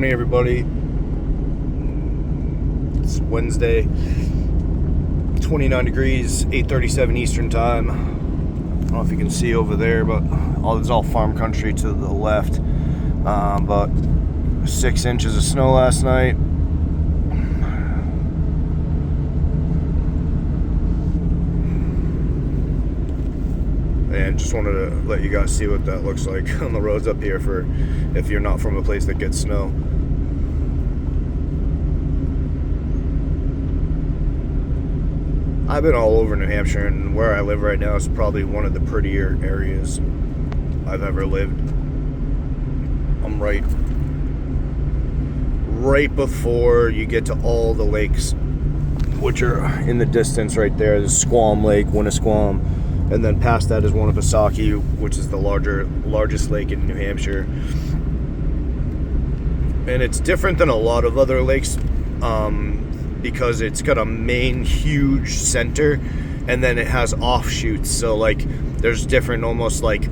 morning, everybody. It's Wednesday, 29 degrees, 8:37 Eastern time. I don't know if you can see over there, but there's all farm country to the left. But 6 inches of snow last night. And just wanted to let you guys see what that looks like on the roads up here for if you're not from a place that gets snow. I've been all over New Hampshire, and where I live right now is probably one of the prettier areas I've ever lived. I'm right before you get to all the lakes, which are in the distance right there. There's Squam Lake, Winnisquam. And then past that is Winnipesaukee, which is the largest lake in New Hampshire. And it's different than a lot of other lakes because it's got a main huge center, and then it has offshoots. So like there's different almost like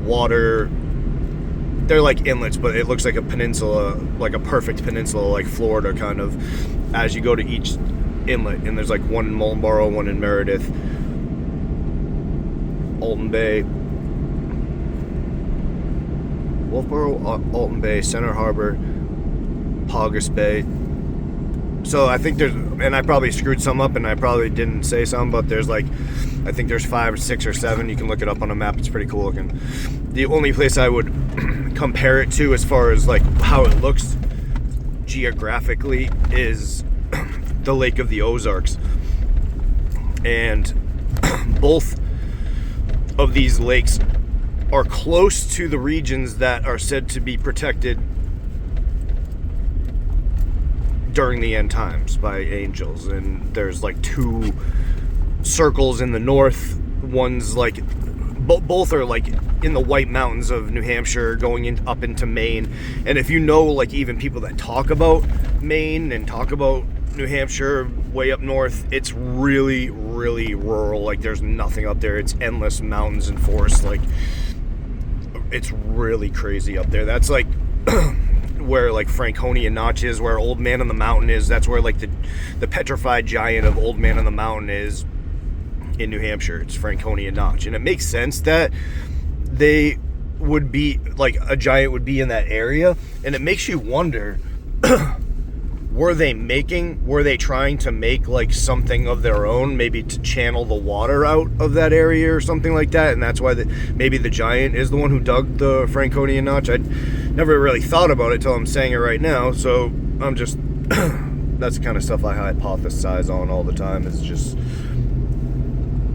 water. They're like inlets, but it looks like a peninsula, like a perfect peninsula, like Florida kind of, as you go to each inlet. And there's like one in Mullinborough, one in Meredith, Alton Bay, Wolfboro, Alton Bay, Center Harbor, Paugus Bay. So I think there's, and I probably screwed some up and I probably didn't say some, but there's like, I think there's 5 or 6 or 7. You can look it up on a map. It's pretty cool looking. The only place I would compare it to as far as like how it looks geographically is the Lake of the Ozarks. And both of these lakes are close to the regions that are said to be protected during the end times by angels. And there's like 2 circles in the north. One's like both are like in the White Mountains of New Hampshire going up into Maine. And if you know, like, even people that talk about Maine and talk about New Hampshire way up north, it's really rural. Like there's nothing up there. It's endless mountains and forests. Like it's really crazy up there. That's like where like Franconia Notch is, where Old Man on the Mountain is. That's where like the petrified giant of Old Man on the Mountain is in New Hampshire. It's Franconia Notch. And it makes sense that they would be like a giant would be in that area. And it makes you wonder, were they trying to make like something of their own, maybe to channel the water out of that area or something like that? And that's why maybe the giant is the one who dug the Franconia Notch. I never really thought about it till I'm saying it right now. So I'm just, that's the kind of stuff I hypothesize on all the time, is just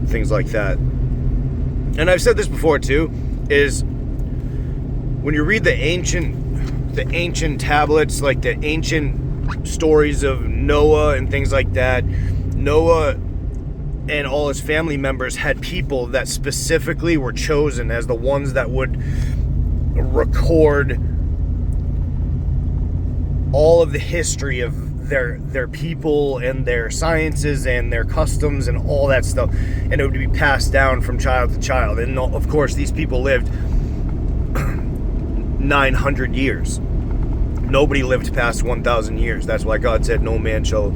things like that. And I've said this before too, is when you read the ancient tablets, like the ancient stories of Noah and things like that, Noah and all his family members had people that specifically were chosen as the ones that would record all of the history of their people and their sciences and their customs and all that stuff, and it would be passed down from child to child. And of course these people lived 900 years. Nobody lived past 1,000 years. That's why God said, no man shall,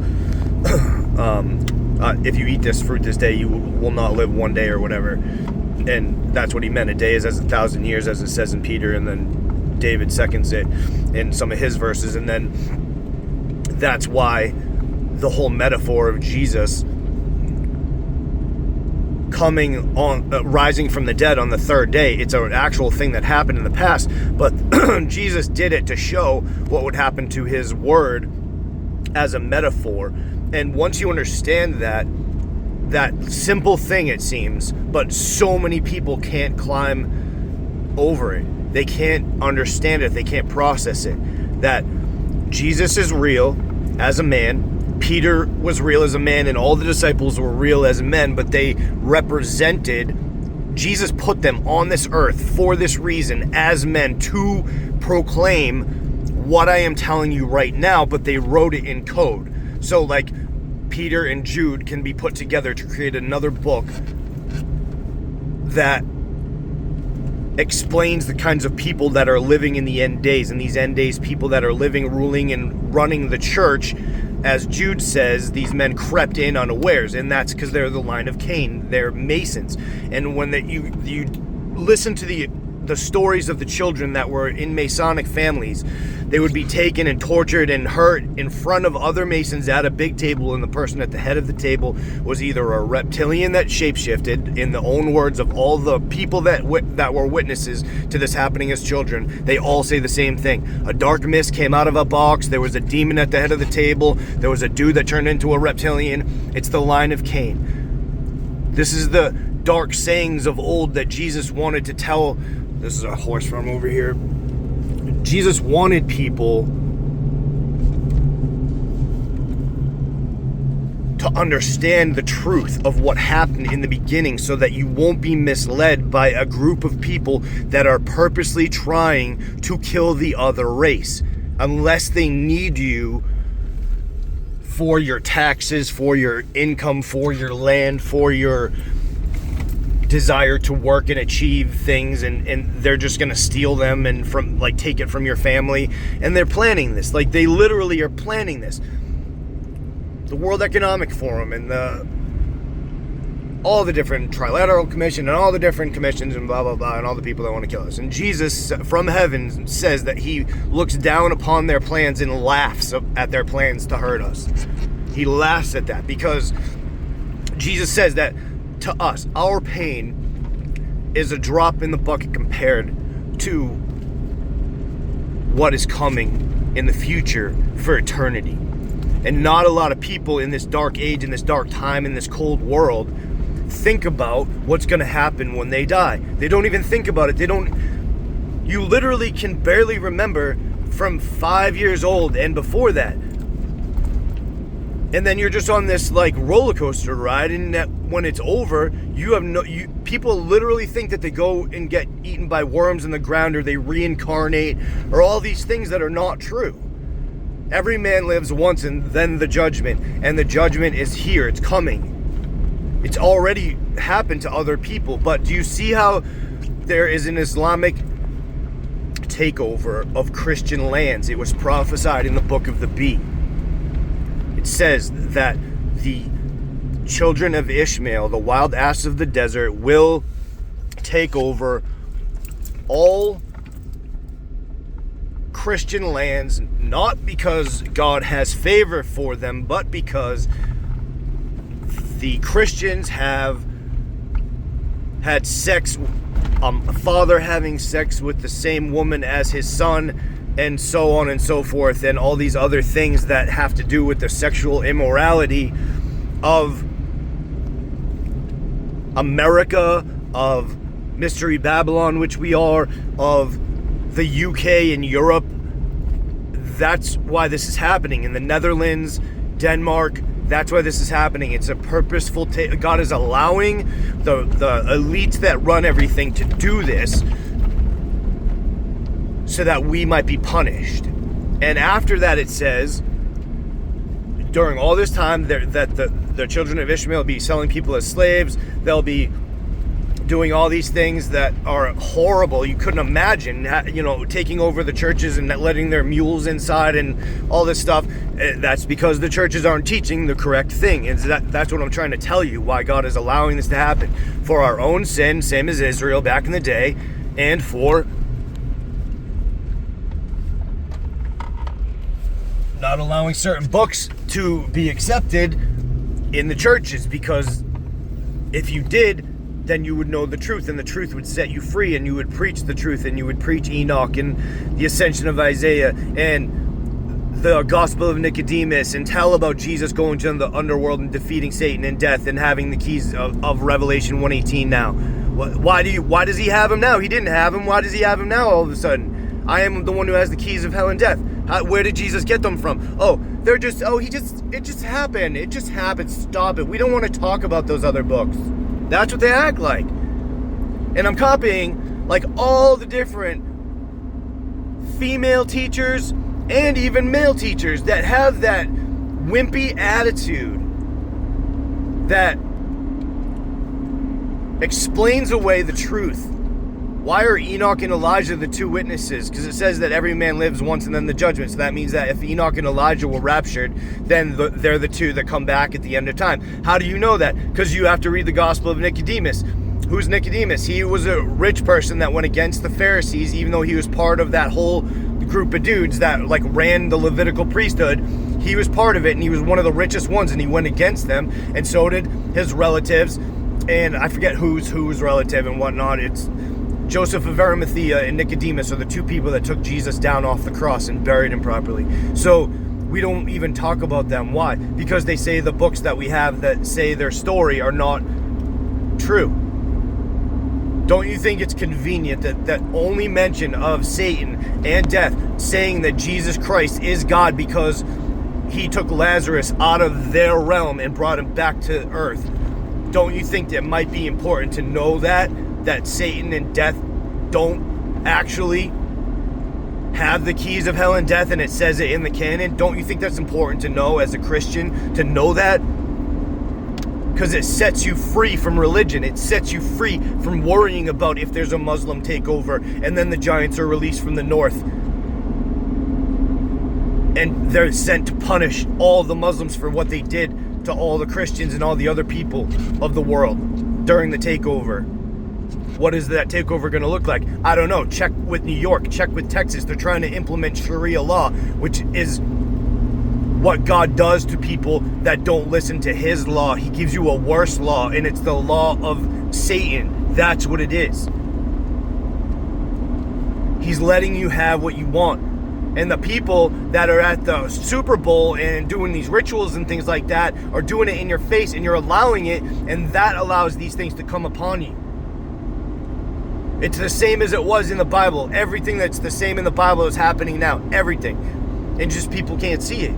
if you eat this fruit this day, you will not live one day or whatever. And that's what he meant. A day is as 1,000 years, as it says in Peter. And then David seconds it in some of his verses. And then that's why the whole metaphor of Jesus coming on, rising from the dead on the 3rd day, it's an actual thing that happened in the past, but Jesus did it to show what would happen to his word as a metaphor. And once you understand that simple thing, it seems, but so many people can't climb over it. They can't understand it. They can't process it. That Jesus is real as a man. Peter was real as a man, and all the disciples were real as men, but they represented, Jesus put them on this earth for this reason as men, to proclaim what I am telling you right now, but they wrote it in code. So like Peter and Jude can be put together to create another book that explains the kinds of people that are living in the end days, and these end days people that are living, ruling, and running the church. As Jude says, these men crept in unawares, and that's because they're the line of Cain. They're Masons. And when you listen to the stories of the children that were in Masonic families, they would be taken and tortured and hurt in front of other Masons at a big table, and the person at the head of the table was either a reptilian that shapeshifted, in the own words of all the people that were witnesses to this happening as children. They all say the same thing. A dark mist came out of a box. There was a demon at the head of the table. There was a dude that turned into a reptilian. It's the line of Cain. This is the dark sayings of old that Jesus wanted to tell. This is a horse farm over here. Jesus wanted people to understand the truth of what happened in the beginning, so that you won't be misled by a group of people that are purposely trying to kill the other race, unless they need you for your taxes, for your income, for your land, for your desire to work and achieve things, and they're just gonna steal them and take it from your family. And they're planning this, they literally are planning this. The World Economic Forum and all the different Trilateral Commission and all the different commissions and blah blah blah, and all the people that want to kill us. And Jesus from heaven says that he looks down upon their plans and laughs at their plans to hurt us. He laughs at that, because Jesus says that to us, our pain is a drop in the bucket compared to what is coming in the future for eternity. And not a lot of people in this dark age, in this dark time, in this cold world, think about what's going to happen when they die. They don't even think about it. You literally can barely remember from 5 years old and before that. And then you're just on this roller coaster ride, and that when it's over, people literally think that they go and get eaten by worms in the ground, or they reincarnate, or all these things that are not true. Every man lives once, and then the judgment, and the judgment is here. It's coming. It's already happened to other people. But do you see how there is an Islamic takeover of Christian lands? It was prophesied in the book of the Bee. It says that the children of Ishmael, the wild asses of the desert, will take over all Christian lands, not because God has favor for them, but because the Christians have had sex, a father having sex with the same woman as his son, and so on and so forth, and all these other things that have to do with the sexual immorality of America, of Mystery Babylon, which we are, of the UK and Europe. That's why this is happening. In the Netherlands, Denmark, that's why this is happening. It's a purposeful God is allowing the elites that run everything to do this, so that we might be punished. And after that, it says, during all this time, that the children of Ishmael will be selling people as slaves. They'll be doing all these things that are horrible. You couldn't imagine, taking over the churches and letting their mules inside and all this stuff. That's because the churches aren't teaching the correct thing. And that's what I'm trying to tell you, why God is allowing this to happen. For our own sin, same as Israel back in the day, and for not allowing certain books to be accepted in the churches, because if you did, then you would know the truth, and the truth would set you free, and you would preach the truth, and you would preach Enoch and the ascension of Isaiah and the gospel of Nicodemus, and tell about Jesus going to the underworld and defeating Satan and death and having the keys of Revelation 1:18 now. Why does he have them now? He didn't have them. Why does he have them now all of a sudden? I am the one who has the keys of hell and death. Where did Jesus get them from? It just happened. It just happened. Stop it. We don't want to talk about those other books. That's what they act like. And I'm copying all the different female teachers and even male teachers that have that wimpy attitude that explains away the truth Why are Enoch and Elijah the two witnesses? Because it says that every man lives once and then the judgment. So that means that if Enoch and Elijah were raptured, then they're the two that come back at the end of time. How do you know that? Because you have to read the Gospel of Nicodemus. Who's Nicodemus? He was a rich person that went against the Pharisees, even though he was part of that whole group of dudes that like ran the Levitical priesthood. He was part of it, and he was one of the richest ones, and he went against them, and so did his relatives. And I forget who's relative and whatnot. It's Joseph of Arimathea and Nicodemus are the two people that took Jesus down off the cross and buried him properly. So we don't even talk about them. Why? Because they say the books that we have that say their story are not true. Don't you think it's convenient that only mention of Satan and death saying that Jesus Christ is God because he took Lazarus out of their realm and brought him back to earth? Don't you think that it might be important to know that Satan and death don't actually have the keys of hell and death, and it says it in the canon? Don't you think that's important to know as a Christian, to know that? Because it sets you free from religion. It sets you free from worrying about if there's a Muslim takeover and then the giants are released from the north and they're sent to punish all the Muslims for what they did to all the Christians and all the other people of the world during the takeover. What is that takeover going to look like? I don't know. Check with New York. Check with Texas. They're trying to implement Sharia law, which is what God does to people that don't listen to his law. He gives you a worse law, and it's the law of Satan. That's what it is. He's letting you have what you want. And the people that are at the Super Bowl and doing these rituals and things like that are doing it in your face, and you're allowing it, and that allows these things to come upon you. It's the same as it was in the Bible. Everything that's the same in the Bible is happening now. Everything. And just people can't see it.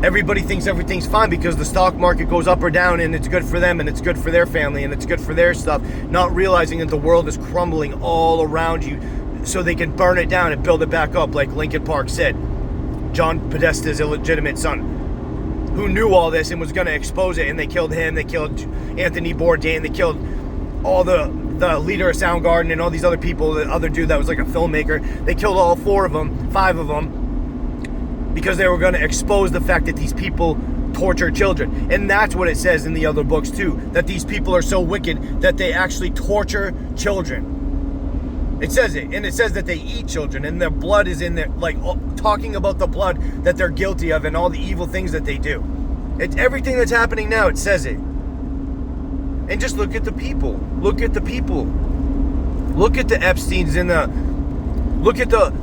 Everybody thinks everything's fine because the stock market goes up or down, and it's good for them, and it's good for their family, and it's good for their stuff, not realizing that the world is crumbling all around you so they can burn it down and build it back up, like Linkin Park said. John Podesta's illegitimate son, who knew all this and was going to expose it, and they killed him, they killed Anthony Bourdain, they killed all the leader of Soundgarden and all these other people, the other dude that was like a filmmaker. They killed all 5 of them, because they were going to expose the fact that these people torture children. And that's what it says in the other books too, that these people are so wicked that they actually torture children. It says it, and it says that they eat children, and their blood is in there, like talking about the blood that they're guilty of and all the evil things that they do. It's everything that's happening now, it says it. And just look at the people. Look at the people. Look at the Epsteins and look at the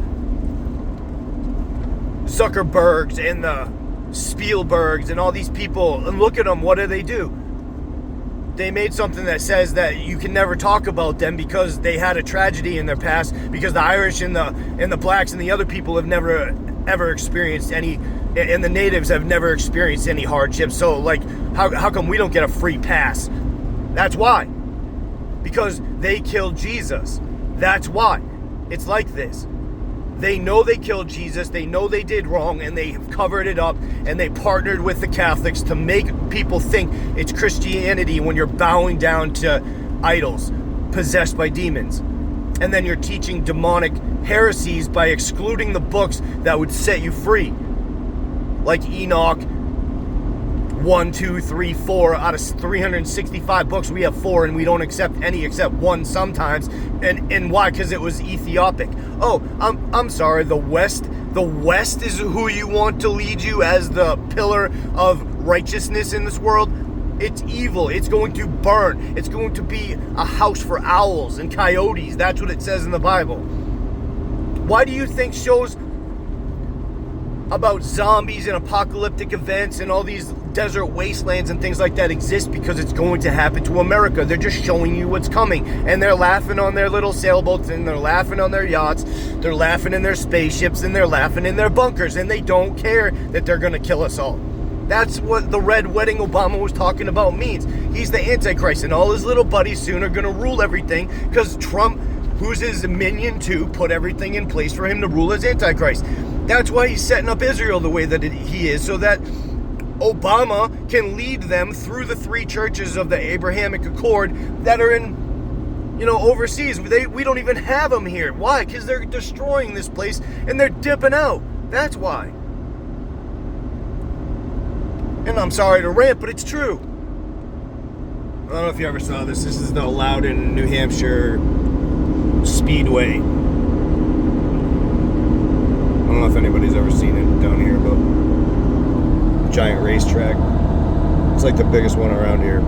Zuckerbergs and the Spielbergs and all these people, and look at them. What do? They made something that says that you can never talk about them because they had a tragedy in their past, because the Irish and the blacks and the other people have never ever experienced any, and the natives have never experienced any hardships. So like, how come we don't get a free pass? That's why. Because they killed Jesus. That's why. It's like this. They know they killed Jesus, they know they did wrong, and they have covered it up, and they partnered with the Catholics to make people think it's Christianity when you're bowing down to idols possessed by demons. And then you're teaching demonic heresies by excluding the books that would set you free. Like Enoch, 1, 2, 3, 4 out of 365 books, we have 4, and we don't accept any except 1 sometimes. And why? Because it was Ethiopic. Oh, I'm sorry, the West is who you want to lead you as the pillar of righteousness in this world? It's evil. It's going to burn. It's going to be a house for owls and coyotes. That's what it says in the Bible. Why do you think shows about zombies and apocalyptic events and all these desert wastelands and things like that exist? Because it's going to happen to America. They're just showing you what's coming, and they're laughing on their little sailboats, and they're laughing on their yachts, they're laughing in their spaceships, and they're laughing in their bunkers, and they don't care that they're going to kill us all. That's what the Red Wedding Obama was talking about means. He's the Antichrist, and all his little buddies soon are going to rule everything, because Trump, who's his minion too, put everything in place for him to rule as Antichrist. That's why he's setting up Israel the way that he is, so that Obama can lead them through the 3 churches of the Abrahamic Accord that are in, overseas. We don't even have them here. Why? Because they're destroying this place and they're dipping out. That's why. And I'm sorry to rant, but it's true. I don't know if you ever saw this. This is the Loudon, New Hampshire Speedway. I don't know if anybody's ever seen it down here, but giant racetrack. It's like the biggest one around here.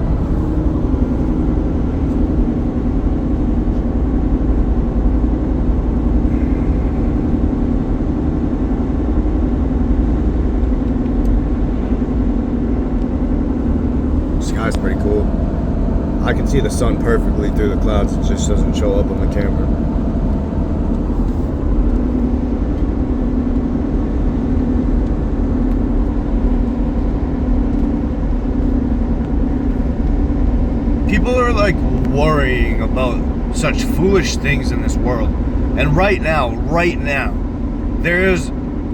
Sky's pretty cool. I can see the sun perfectly through the clouds. It just doesn't show up on the camera. People are like worrying about such foolish things in this world. And right now,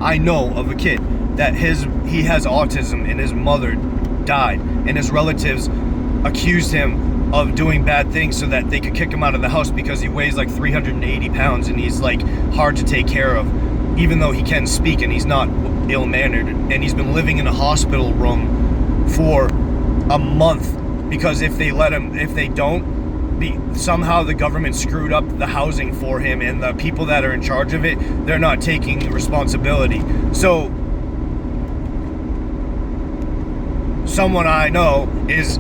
I know of a kid that he has autism and his mother died and his relatives accused him of doing bad things so that they could kick him out of the house because he weighs like 380 pounds and he's like hard to take care of, even though he can speak and he's not ill-mannered. And he's been living in a hospital room for a month because if they don't, somehow the government screwed up the housing for him, and the people that are in charge of it, they're not taking responsibility. So someone I know is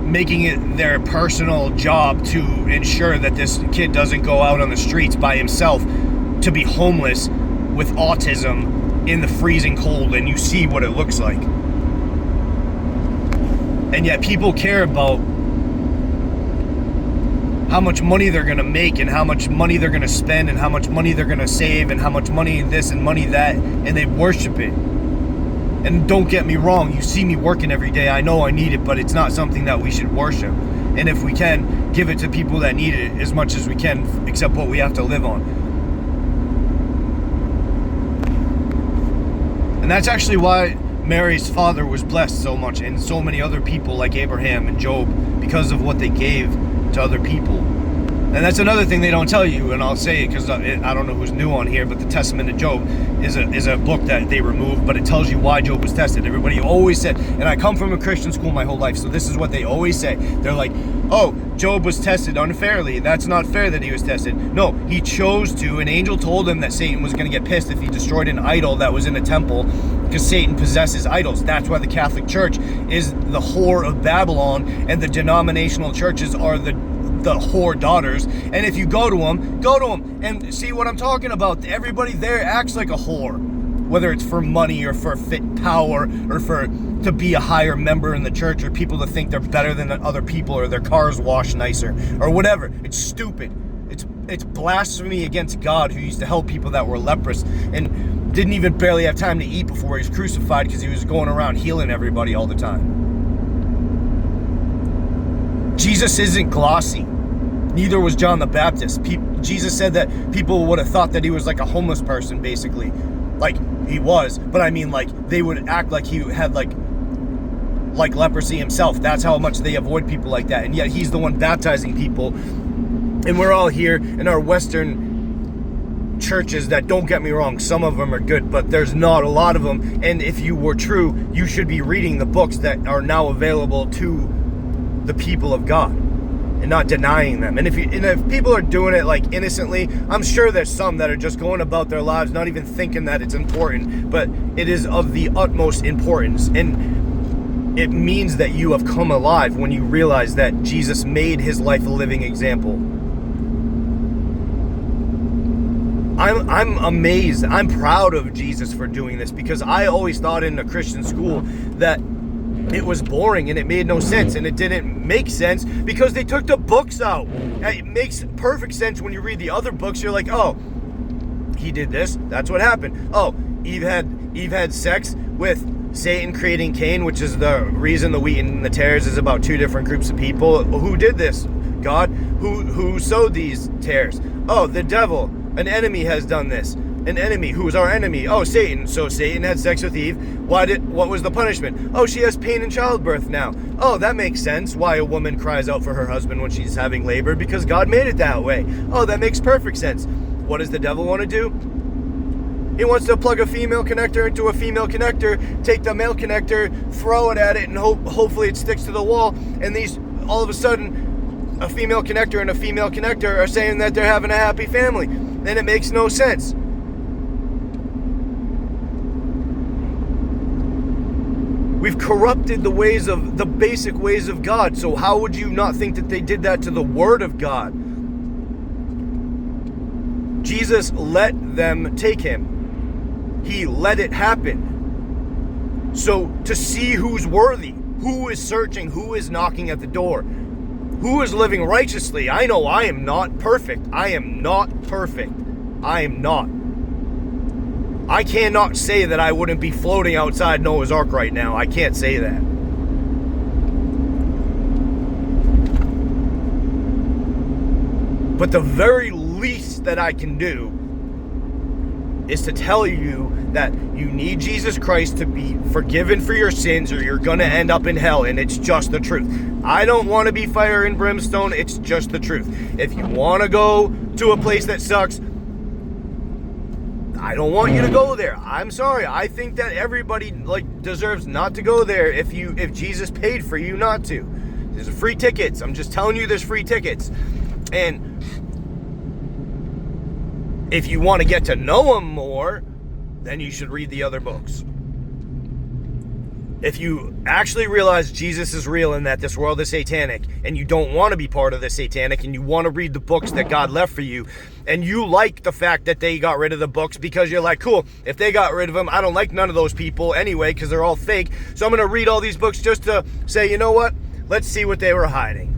making it their personal job to ensure that this kid doesn't go out on the streets by himself to be homeless with autism in the freezing cold, and you see what it looks like. And yet people care about how much money they're going to make and how much money they're going to spend and how much money they're going to save and how much money this and money that, and they worship it. And don't get me wrong, you see me working every day. I know I need it, but it's not something that we should worship. And if we can, give it to people that need it as much as we can, except what we have to live on. And that's actually why Mary's father was blessed so much, and so many other people like Abraham and Job, because of what they gave to other people. And that's another thing they don't tell you, and I'll say it because I don't know who's new on here, but the Testament of Job is a book that they removed, but it tells you why Job was tested. Everybody always said, and I come from a Christian school my whole life, so this is what they always say. They're like, oh, Job was tested unfairly. That's not fair that he was tested. No, he chose to. An angel told him that Satan was going to get pissed if he destroyed an idol that was in a temple, because Satan possesses idols. That's why the Catholic Church is the whore of Babylon, and the denominational churches are the whore daughters. And if you go to them and see what I'm talking about. Everybody there acts like a whore, whether it's for money or for power or to be a higher member in the church, or people to think they're better than other people, or their cars wash nicer or whatever. It's stupid. It's blasphemy against God, who used to help people that were leprous and didn't even barely have time to eat before he was crucified, because he was going around healing everybody all the time. Jesus isn't glossy. Neither was John the Baptist. Jesus said that people would have thought that he was like a homeless person, basically. Like, he was. But I mean, like, they would act like he had, like leprosy himself. That's how much they avoid people like that. And yet he's the one baptizing people. And we're all here in our Western churches that, don't get me wrong, some of them are good, but there's not a lot of them. And if you were true, you should be reading the books that are now available to the people of God, and not denying them. And if people are doing it like innocently, I'm sure there's some that are just going about their lives not even thinking that it's important, but it is of the utmost importance. And it means that you have come alive when you realize that Jesus made his life a living example. I'm amazed. I'm proud of Jesus for doing this, because I always thought in a Christian school that it was boring and it made no sense, and it didn't make sense because they took the books out. It makes perfect sense when you read the other books. You're like, oh, he did this, that's what happened. Oh, Eve had sex with Satan, creating Cain, which is the reason the wheat and the tares is about 2 different groups of people. Who did this? God. Who sowed these tares? Oh, the devil, an enemy, has done this. an enemy. Who's our enemy? Oh, Satan. So Satan had sex with Eve. What was the punishment? Oh, she has pain in childbirth now. Oh, that makes sense. Why a woman cries out for her husband when she's having labor, because God made it that way. Oh, that makes perfect sense. What does the devil want to do? He wants to plug a female connector into a female connector, take the male connector, throw it at it, and hopefully it sticks to the wall. And these, all of a sudden, a female connector and a female connector are saying that they're having a happy family. And it makes no sense. We've corrupted the basic ways of God. So how would you not think that they did that to the Word of God? Jesus let them take him. He let it happen. So to see who's worthy, who is searching, who is knocking at the door, who is living righteously. I know I am not perfect. I am not perfect. I am not. I cannot say that I wouldn't be floating outside Noah's Ark right now. I can't say that. But the very least that I can do is to tell you that you need Jesus Christ to be forgiven for your sins, or you're going to end up in hell, and it's just the truth. I don't want to be fire and brimstone. It's just the truth. If you want to go to a place that sucks, I don't want you to go there. I'm sorry. I think that everybody deserves not to go there if Jesus paid for you not to. There's free tickets. I'm just telling you, there's free tickets. And if you want to get to know him more, then you should read the other books. If you actually realize Jesus is real and that this world is satanic, and you don't want to be part of the satanic, and you want to read the books that God left for you, and you like the fact that they got rid of the books because you're like, cool, if they got rid of them, I don't like none of those people anyway because they're all fake, so I'm going to read all these books just to say, you know what, let's see what they were hiding.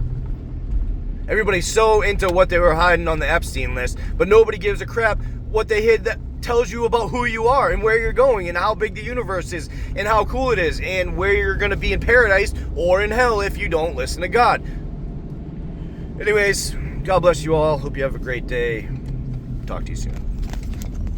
Everybody's so into what they were hiding on the Epstein list, but nobody gives a crap what they hid that tells you about who you are and where you're going and how big the universe is and how cool it is and where you're going to be in paradise or in hell if you don't listen to God. Anyways, God bless you all. Hope you have a great day. Talk to you soon.